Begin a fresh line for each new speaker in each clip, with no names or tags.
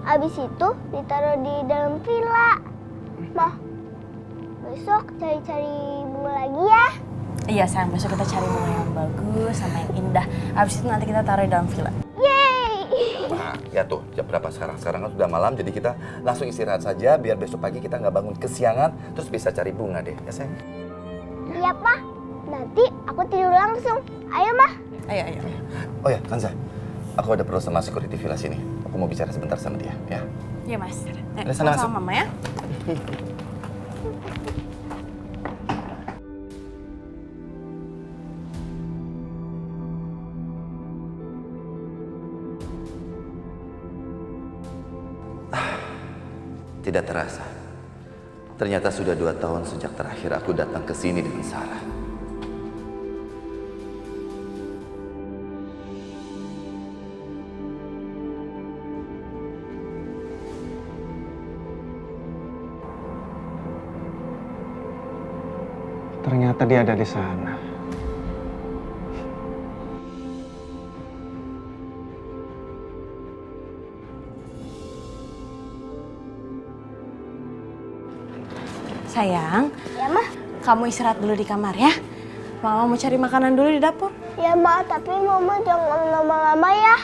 Habis itu ditaruh di dalam villa. Ma, besok cari-cari bunga lagi ya.
Iya sayang, besok kita cari bunga yang bagus sama yang indah. Habis itu nanti kita taruh di dalam villa.
Yeay!
Nah, ya tuh, jam berapa sekarang? Sekarang kan sudah malam, jadi kita langsung istirahat saja biar besok pagi kita nggak bangun kesiangan, terus bisa cari bunga deh, ya sayang?
Iya, Pa. Nanti aku tidur langsung. Ayo, Ma.
Ayo.
Oh ya, Kanza, aku ada perlu sama security villa sini. Aku mau bicara sebentar sama dia, ya?
Iya mas.
Udah, sana masuk.
Sama mama ya.
Tidak terasa. Ternyata sudah 2 tahun sejak terakhir aku datang ke sini dengan Sarah.
Ternyata dia ada di sana.
Sayang,
Ya, Ma.
kamu istirahat dulu di kamar ya. Mama mau cari makanan dulu di dapur.
Ya, Ma, tapi Mama jangan lama-lama ya.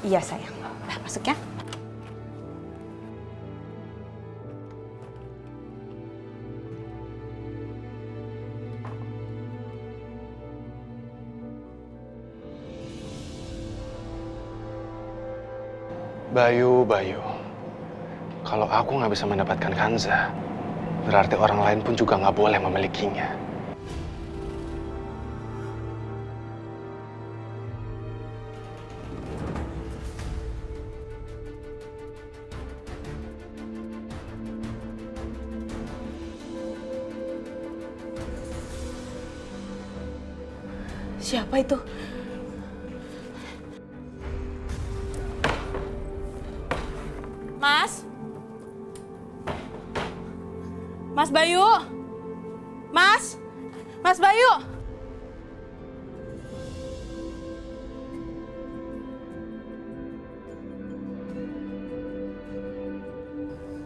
Iya sayang. Udah masuk ya.
Bayu. Kalau aku nggak bisa mendapatkan Kanza, berarti orang lain pun juga nggak boleh memilikinya.
Siapa itu? Mas? Mas Bayu? Mas? Mas Bayu?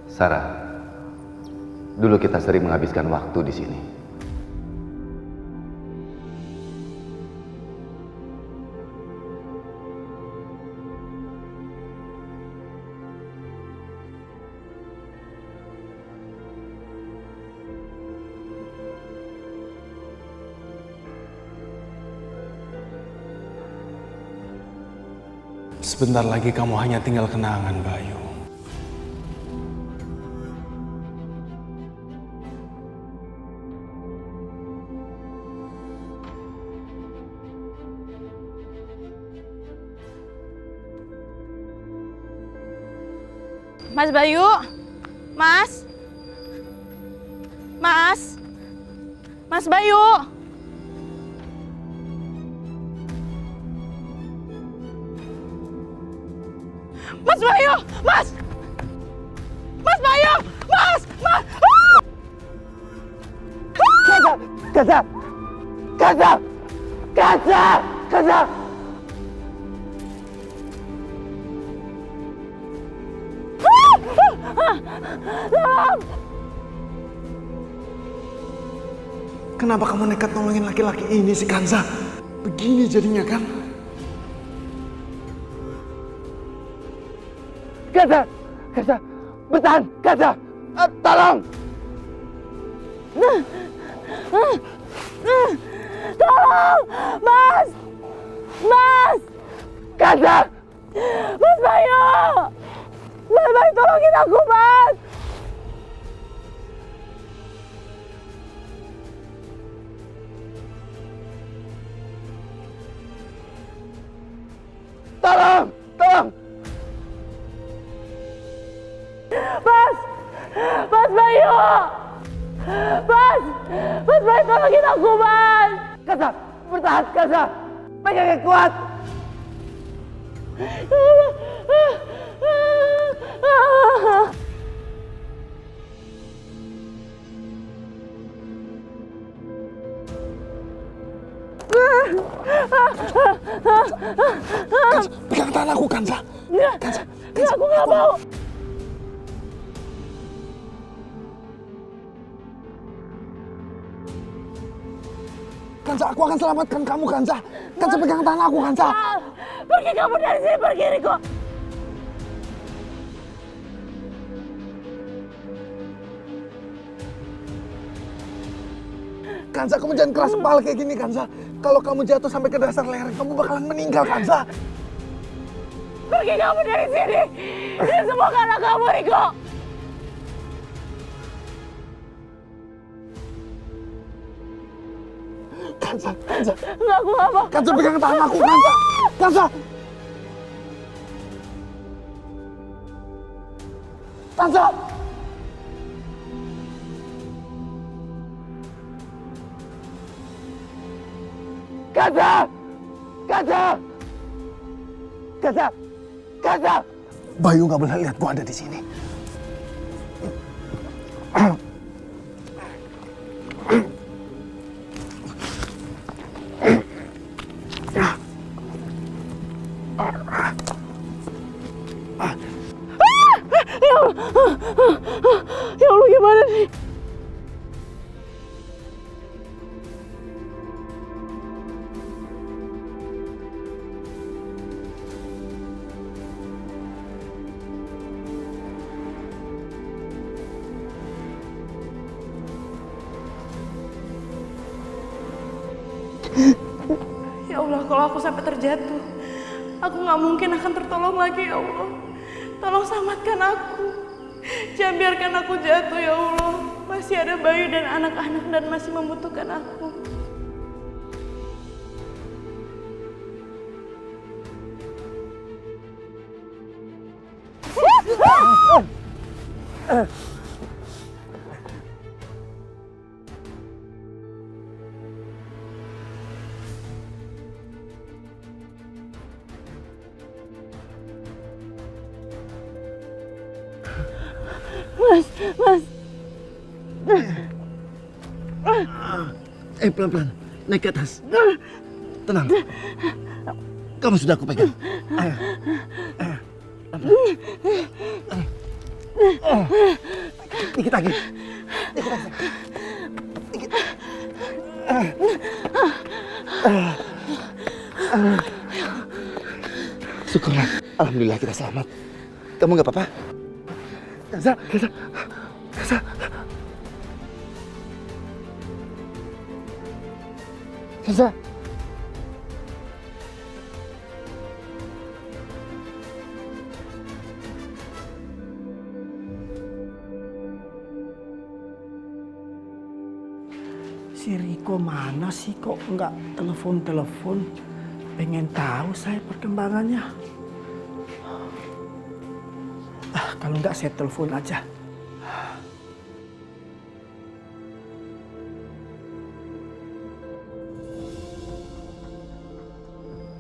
Sarah, dulu kita sering menghabiskan waktu di sini.
Sebentar lagi kamu hanya tinggal kenangan, Bayu.
Mas Bayu? Mas? Mas? Mas Bayu? Mas Bayu! Mas! Mas Bayu! Mas! Mas!
Kanza!
Kenapa kamu nekat nolongin laki-laki ini sih, Kanza? Begini jadinya kan?
Kanza! Bertahan! Kanza! Tolong!
Tolong! Mas! Mas!
Kanza!
Mas Bayu! Mas Bayu tolongin aku, Mas!
Tolong!
Mas! Mas Bayu! Mas! Mas Bayu tolongin aku, Mas!
Kanza! Bertahan, Kanza! Pegang yang kuat!
Kanza, pegang tangan aku, Kanza.
Enggak, aku nggak mau.
Kansa, aku akan selamatkan kamu, Kansa. Kansa pegang tangan aku, Kansa.
Pergi kamu dari sini, pergi Riko.
Kansa, kamu jangan keras kepala kayak gini, Kansa. Kalau kamu jatuh sampai ke dasar lereng, kamu bakalan meninggal, Kansa.
Pergi kamu dari sini. Ini semua karena kamu, Riko.
Kansa, Kansa.
Enggak, aku nggak mau.
Kansa pegang tangan aku, Kansa. Kansa. Kansa. Kansa. Kansa. Kansa. Kansa. Bayu nggak boleh lihat gua ada di sini.
Ya Allah, gimana nih?
Ya Allah, kalau aku sampai terjatuh, aku nggak mungkin akan tertolong lagi ya Allah. Tolong selamatkan aku. Jangan biarkan aku jatuh ya Allah. Masih ada Bayu dan anak-anak dan masih membutuhkan aku.
Mas.
Pelan-pelan, naik ke atas. Tenang. Kamu sudah aku pegang. Ayo. Dikit lagi. Dikit lagi. Dikit. Syukurlah. Alhamdulillah kita selamat. Kamu nggak apa-apa? Kansa, Kansa, Kansa. Kansa.
Si Riko mana sih kok nggak telepon-telepon? Pengen tahu saya perkembangannya. Kalau nggak saya telepon aja.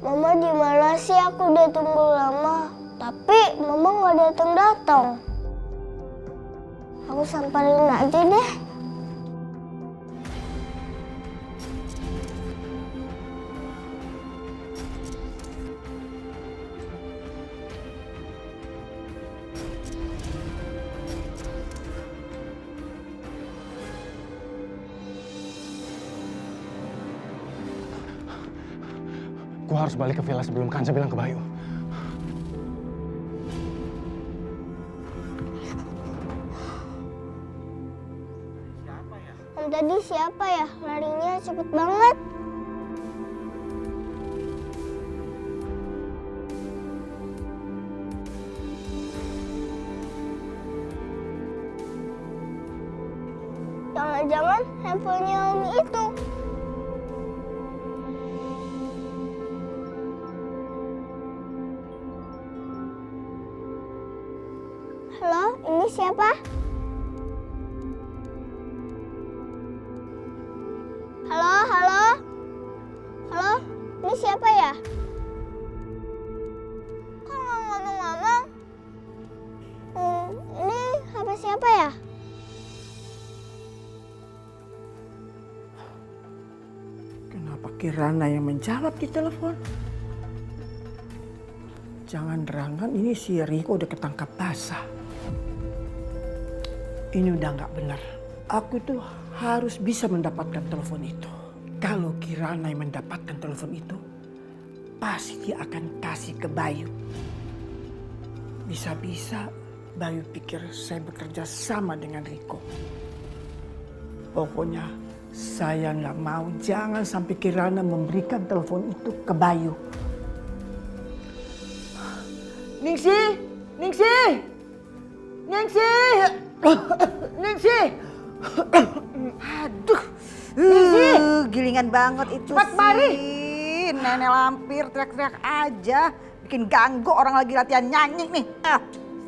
Mama di mana sih? Aku udah tunggu lama, tapi Mama nggak datang-datang. Aku samperin aja deh.
Gue harus balik ke villa sebelum Kansa bilang ke Bayu.
Om tadi siapa ya? Larinya cepet banget. Jangan-jangan handphonenya Om itu. Halo, ini siapa? Halo, halo? Halo, ini siapa ya? Kok nggak ngomong-ngomong? Ini HP siapa ya?
Kenapa Kirana yang menjawab di telepon? Jangan-jangan ini si Riko udah ketangkap basah. Ini udah nggak benar. Aku tuh harus bisa mendapatkan telepon itu. Kalau Kirana yang mendapatkan telepon itu, pasti dia akan kasih ke Bayu. Bisa-bisa Bayu pikir saya bekerja sama dengan Riko. Pokoknya saya nggak mau, jangan sampai Kirana memberikan telepon itu ke Bayu. Ningsih! Ningsih! Ningsih! Ningsih!
Aduh, gilingan banget itu
Cepat,
sih.
mari.
Nenek lampir teriak-teriak aja, bikin ganggu orang lagi latihan nyanyi nih.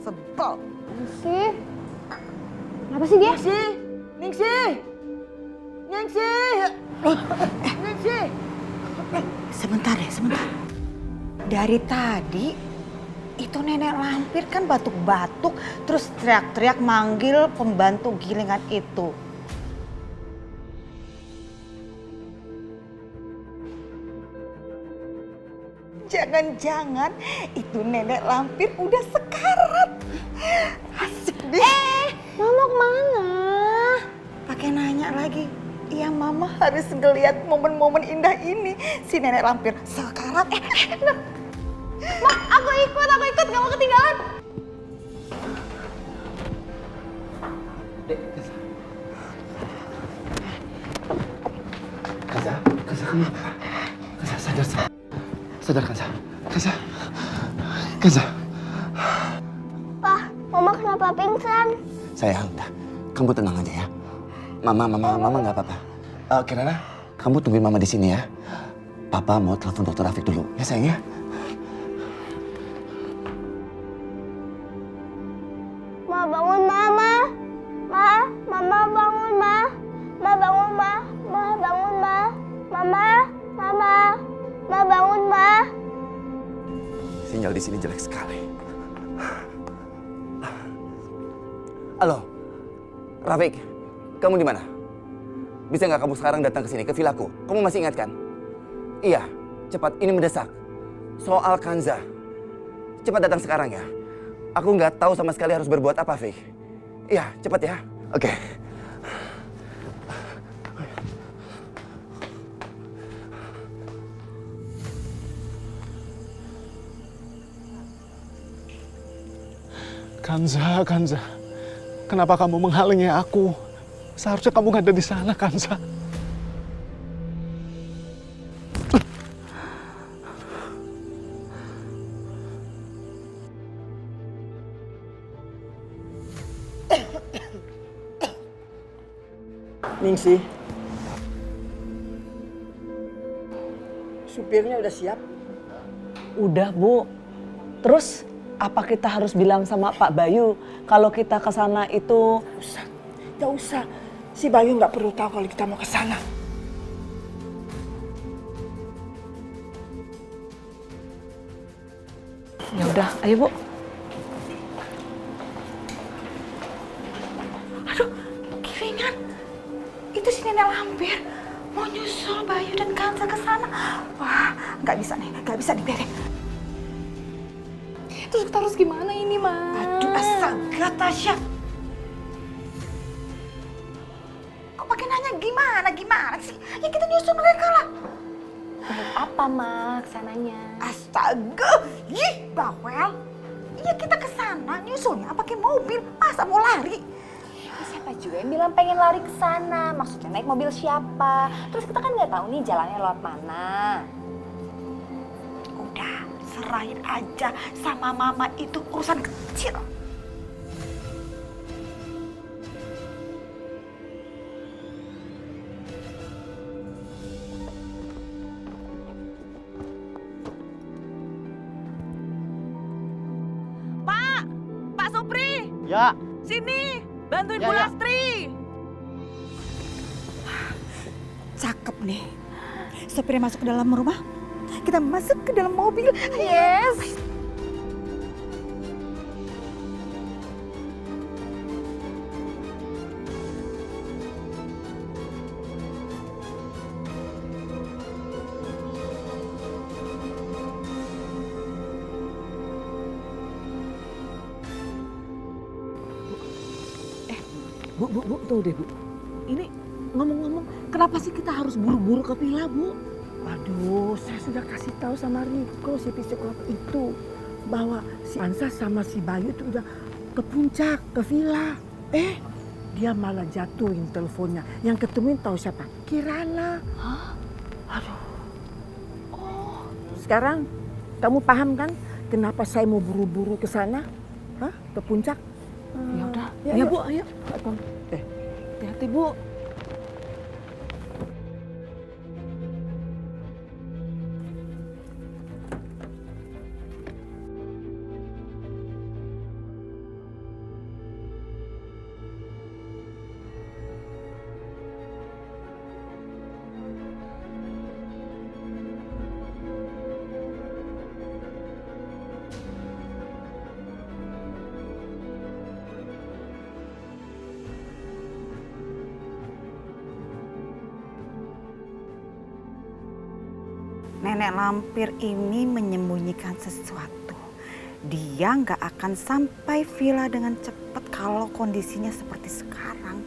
Sebel.
Ningsih. Kenapa sih dia?
Ningsih! Ningsih! Ningsih! Ningsih!
Sebentar ya, sebentar. Dari tadi itu nenek lampir kan batuk-batuk terus teriak-teriak manggil pembantu gilingan itu. Jangan-jangan itu nenek lampir udah sekarat. Asik deh.
Mama kemana?
Pakai nanya lagi. Iya, mama harus ngeliat momen-momen indah ini. Si nenek lampir sekarat.
Ma, aku ikut, gak mau ketinggalan.
Kanza, kamu apa? Kanza, sadar. Sadar, Kanza. Kanza.
Pak, Mama kenapa pingsan?
Sayang, udah. Kamu tenang aja ya. Mama nggak apa-apa. Kirana, kamu tungguin Mama di sini ya. Papa mau telepon Dokter Rafiq dulu, ya sayang ya.
Ma, bangun Mama. Mama bangun Ma. Ma bangun Ma. Ma bangun Ma. Ma bangun Ma.
Sinyal di sini jelek sekali. Halo, Rafiq, kamu di mana? Bisa nggak kamu sekarang datang ke sini, ke vilaku? Kamu masih ingat kan? Iya, cepat, ini mendesak. Soal Kanza. Cepat datang sekarang ya. Aku nggak tahu sama sekali harus berbuat apa, Fik. Iya, cepat ya. Oke.
Kanza. Kenapa kamu menghalangi aku? Seharusnya kamu nggak ada di sana, Kanza.
Ningsih, supirnya udah siap?
Udah, Bu. Terus apa kita harus bilang sama Pak Bayu kalau kita ke sana itu?
Gak usah. Si Bayu nggak perlu tahu kalau kita mau ke sana.
Ya udah, ayo Bu.
Aduh, gilingan. Itu si nenek lampir mau nyusul Bayu dan Kanza ke sana. Wah, nggak bisa dibiarin.
Terus kita harus gimana ini, Ma?
Aduh, astaga Tasya. Kok pakai nanya gimana sih? Ya kita nyusul mereka lah.
Apa Ma kesananya?
Astaga, bawel. Iya kita ke sana nyusulnya pakai mobil, masa mau lari?
Siapa juga yang bilang pengen lari ke sana? Maksudnya naik mobil siapa? Terus kita kan nggak tahu nih jalannya lewat mana.
Udah, serahin aja sama mama, itu urusan kecil.
Pak Supri,
Ya.
sini bantuin
Ya,
Bu
ya.
Lastri.
Cakep nih. Sopirnya masuk ke dalam rumah, kita masuk ke dalam mobil.
Yes.
Bu, tuh deh Bu. Ini ngomong-ngomong, Kenapa sih kita harus buru-buru ke villa, Bu?
Aduh, saya sudah kasih tahu sama Riko si psikolog itu bahwa si Ansa sama si Bayu itu udah ke puncak, ke villa. Dia malah jatuhin teleponnya. Yang ketemuin tahu siapa? Kirana.
Hah?
Aduh. Oh, sekarang kamu paham kan kenapa saya mau buru-buru ke sana? Hah? Ke puncak?
Ya udah.
Ya,
Ya,
yuk.
Bu, ayo. Hati-hati, Bu.
Nenek lampir ini menyembunyikan sesuatu. Dia nggak akan sampai villa dengan cepat kalau kondisinya seperti sekarang.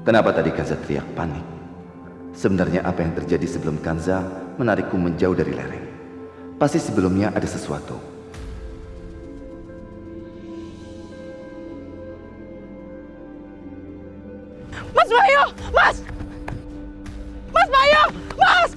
Kenapa tadi Kanza teriak panik? Sebenarnya apa yang terjadi sebelum Kanza menarikku menjauh dari lereng? Pasti sebelumnya ada sesuatu.
Mas Bayu! Mas! Mas Bayu! Mas!